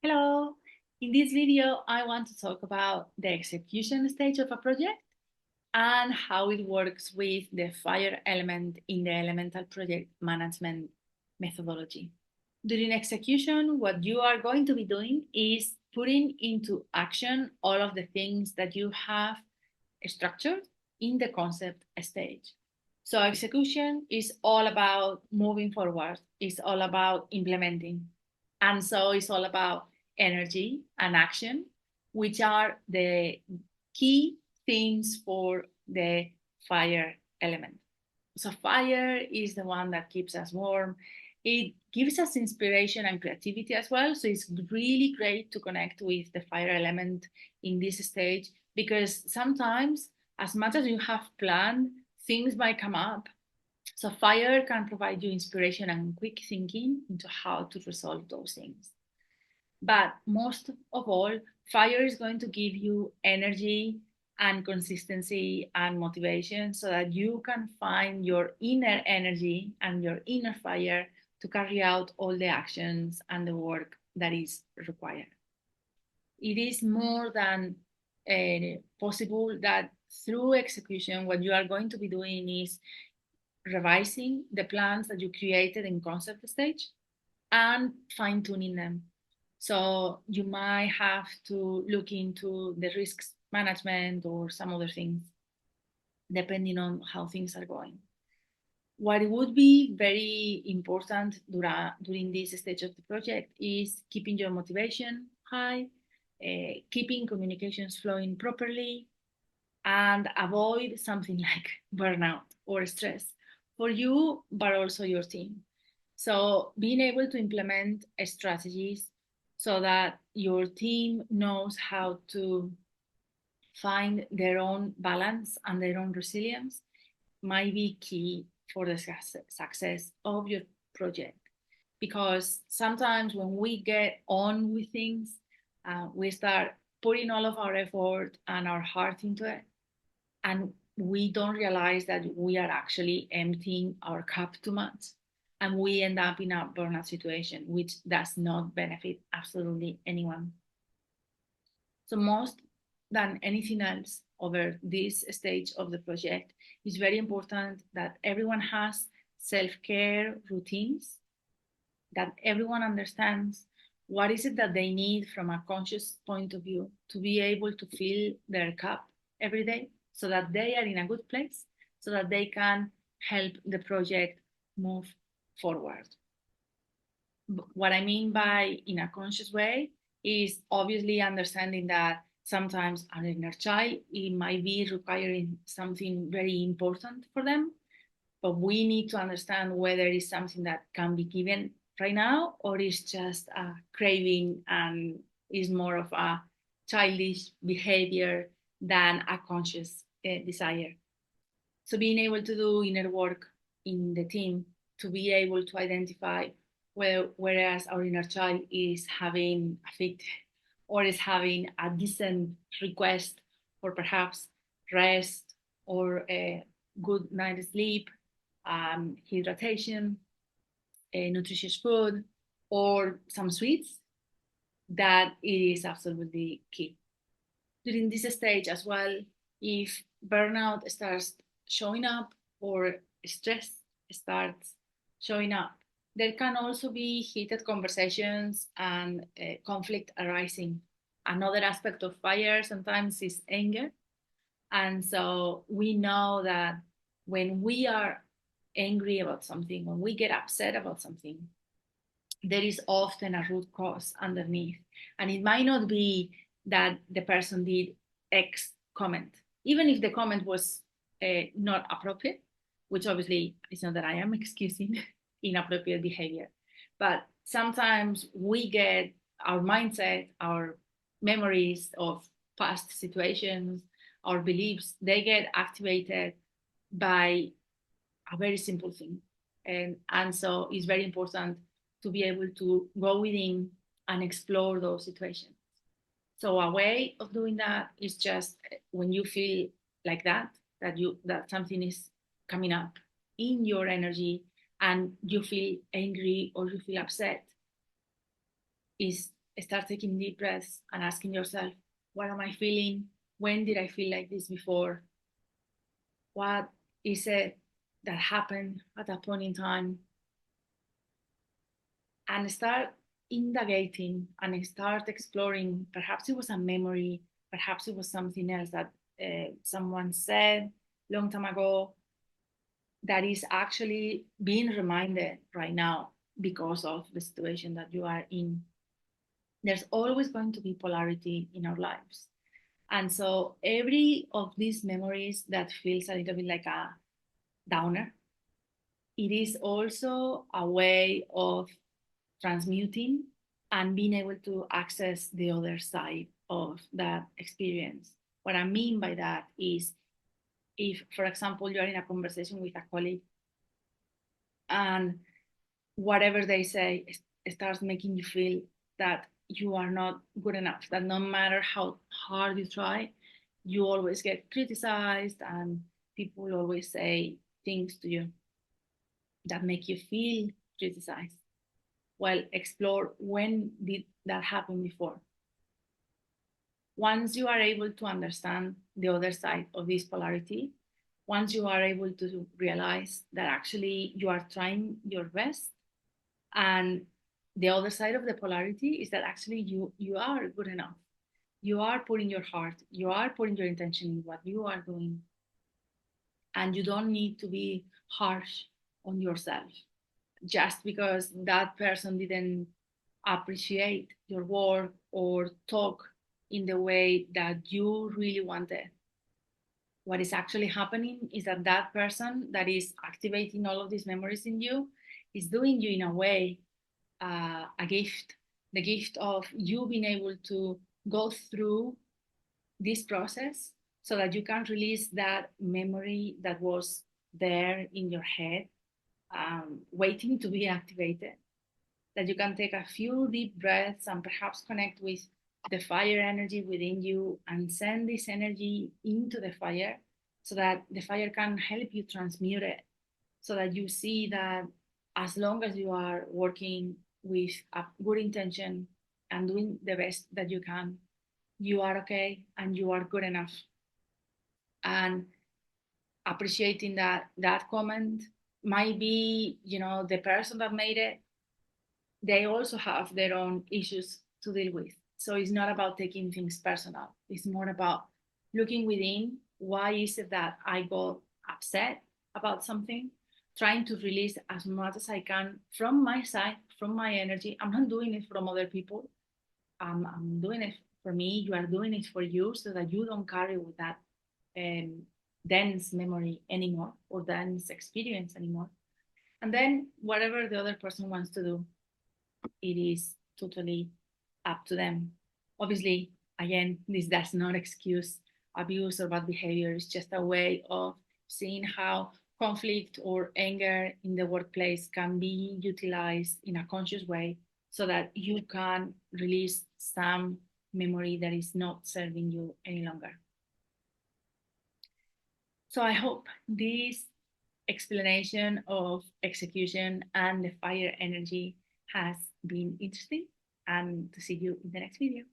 Hello. In this video, I want to talk about the execution stage of a project and how it works with the fire element in the elemental project management methodology. During execution, what you are going to be doing is putting into action all of the things that you have structured in the concept stage. So execution is all about moving forward. It's all about implementing. And so it's all about energy and action, which are the key things for the fire element. So fire is the one that keeps us warm. It gives us inspiration and creativity as well. So it's really great to connect with the fire element in this stage, because sometimes, as much as you have planned, things might come up. So fire can provide you inspiration and quick thinking into how to resolve those things. But most of all, fire is going to give you energy and consistency and motivation so that you can find your inner energy and your inner fire to carry out all the actions and the work that is required. It is more than possible that through execution, what you are going to be doing is revising the plans that you created in concept stage and fine tuning them. So you might have to look into the risks management or some other things, depending on how things are going. What would be very important during this stage of the project is keeping your motivation high, keeping communications flowing properly, and avoid something like burnout or stress for you, but also your team. So being able to implement strategies so that your team knows how to find their own balance and their own resilience might be key for the success of your project. Because sometimes when we get on with things, we start putting all of our effort and our heart into it, and we don't realize that we are actually emptying our cup too much, and we end up in a burnout situation, which does not benefit absolutely anyone. So most than anything else over this stage of the project, it's very important that everyone has self-care routines, that everyone understands what is it that they need from a conscious point of view to be able to fill their cup every day, so that they are in a good place, so that they can help the project move forward. What I mean by in a conscious way is obviously understanding that sometimes an inner child, it might be requiring something very important for them, but we need to understand whether it's something that can be given right now or it's just a craving and is more of a childish behavior than a conscious desire. So being able to do inner work in the team to be able to identify whereas our inner child is having a fit or is having a decent request for perhaps rest or a good night's sleep, hydration, nutritious food, or some sweets, that it is absolutely key. During this stage as well, if burnout starts showing up or stress starts showing up, there can also be heated conversations and conflict arising. Another aspect of fire sometimes is anger. And so we know that when we are angry about something, when we get upset about something, there is often a root cause underneath. And it might not be that the person did X comment, even if the comment was not appropriate, which obviously is not that I am excusing inappropriate behavior. But sometimes we get our mindset, our memories of past situations, our beliefs, they get activated by a very simple thing. And so it's very important to be able to go within and explore those situations. So a way of doing that is just when you feel like that something is coming up in your energy and you feel angry or you feel upset, is start taking deep breaths and asking yourself, what am I feeling? When did I feel like this before? What is it that happened at that point in time? And start indagating and start exploring. Perhaps it was a memory, perhaps it was something else that someone said long time ago that is actually being reminded right now because of the situation that you are in. There's always going to be polarity in our lives. And so every of these memories that feels a little bit like a downer, it is also a way of transmuting and being able to access the other side of that experience. What I mean by that is if, for example, you are in a conversation with a colleague and whatever they say starts making you feel that you are not good enough, that no matter how hard you try, you always get criticized and people always say things to you that make you feel criticized. Well, explore when did that happen before. Once you are able to understand the other side of this polarity, once you are able to realize that actually you are trying your best, and the other side of the polarity is that actually you are good enough, you are putting your heart, you are putting your intention in what you are doing, and you don't need to be harsh on yourself just because that person didn't appreciate your work or talk in the way that you really wanted. What is actually happening is that that person that is activating all of these memories in you is doing you in a way a gift, the gift of you being able to go through this process so that you can release that memory that was there in your head, waiting to be activated. That you can take a few deep breaths and perhaps connect with the fire energy within you and send this energy into the fire so that the fire can help you transmute it, so that you see that as long as you are working with a good intention and doing the best that you can, you are okay and you are good enough. And appreciating that that comment might be, the person that made it, they also have their own issues to deal with. So it's not about taking things personal. It's more about looking within. Why is it that I got upset about something? Trying to release as much as I can from my side, from my energy. I'm not doing it from other people. I'm doing it for me. You are doing it for you so that you don't carry with that um, dense memory anymore or dense experience anymore. And then whatever the other person wants to do, it is totally up to them. Obviously, again, this does not excuse abuse or bad behavior. It's just a way of seeing how conflict or anger in the workplace can be utilized in a conscious way so that you can release some memory that is not serving you any longer. So I hope this explanation of execution and the fire energy has been interesting, and to see you in the next video.